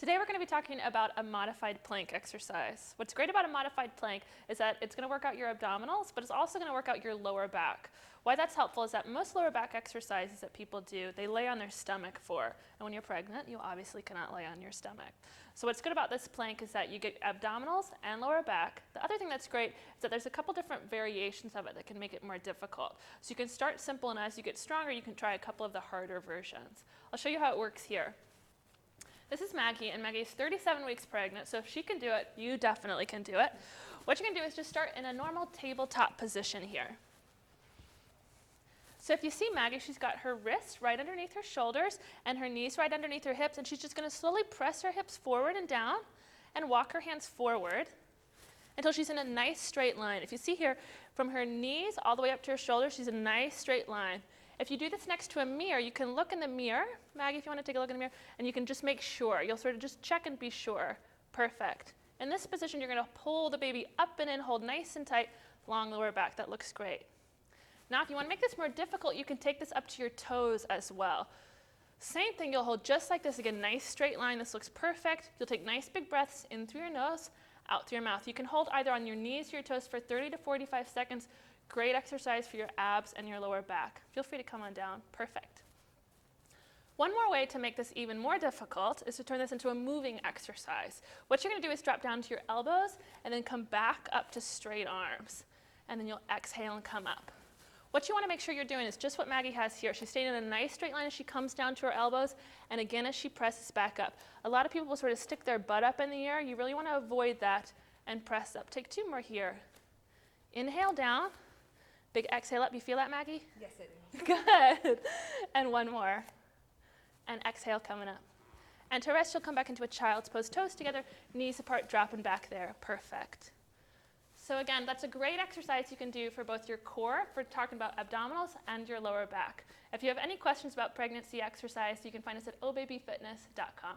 Today we're going to be talking about a modified plank exercise. What's great about a modified plank is that it's going to work out your abdominals, but it's also going to work out your lower back. Why that's helpful is that most lower back exercises that people do, they lay on their stomach for. And when you're pregnant, you obviously cannot lay on your stomach. So what's good about this plank is that you get abdominals and lower back. The other thing that's great is that there's a couple different variations of it that can make it more difficult. So you can start simple, and as you get stronger, you can try a couple of the harder versions. I'll show you how it works here. This is Maggie, and Maggie is 37 weeks pregnant, so if she can do it, you definitely can do it. What you're going to do is just start in a normal tabletop position here. So if you see Maggie, she's got her wrists right underneath her shoulders and her knees right underneath her hips, and she's just going to slowly press her hips forward and down and walk her hands forward until she's in a nice straight line. If you see here, from her knees all the way up to her shoulders, she's in a nice straight line. If you do this next to a mirror, you can look in the mirror. Maggie, if you want to take a look in the mirror, and you can just make sure. You'll sort of just check and be sure. Perfect. In this position, you're going to pull the baby up and in, hold nice and tight, long lower back. That looks great. Now, if you want to make this more difficult, you can take this up to your toes as well. Same thing, you'll hold just like this. Again, nice straight line. This looks perfect. You'll take nice big breaths in through your nose, out through your mouth. You can hold either on your knees or your toes for 30 to 45 seconds. Great exercise for your abs and your lower back. Feel free to come on down. Perfect. One more way to make this even more difficult is to turn this into a moving exercise. What you're going to do is drop down to your elbows and then come back up to straight arms. And then you'll exhale and come up. What you want to make sure you're doing is just what Maggie has here. She's staying in a nice straight line as she comes down to her elbows, and again as she presses back up. A lot of people will sort of stick their butt up in the air. You really want to avoid that and press up. Take two more here. Inhale down. Big exhale up. You feel that, Maggie? Yes, I do. Good. And one more. And exhale, coming up. And to rest, you'll come back into a child's pose, toes together, knees apart, dropping back there. Perfect. So again, that's a great exercise you can do for both your core, for talking about abdominals, and your lower back. If you have any questions about pregnancy exercise, you can find us at obabyfitness.com.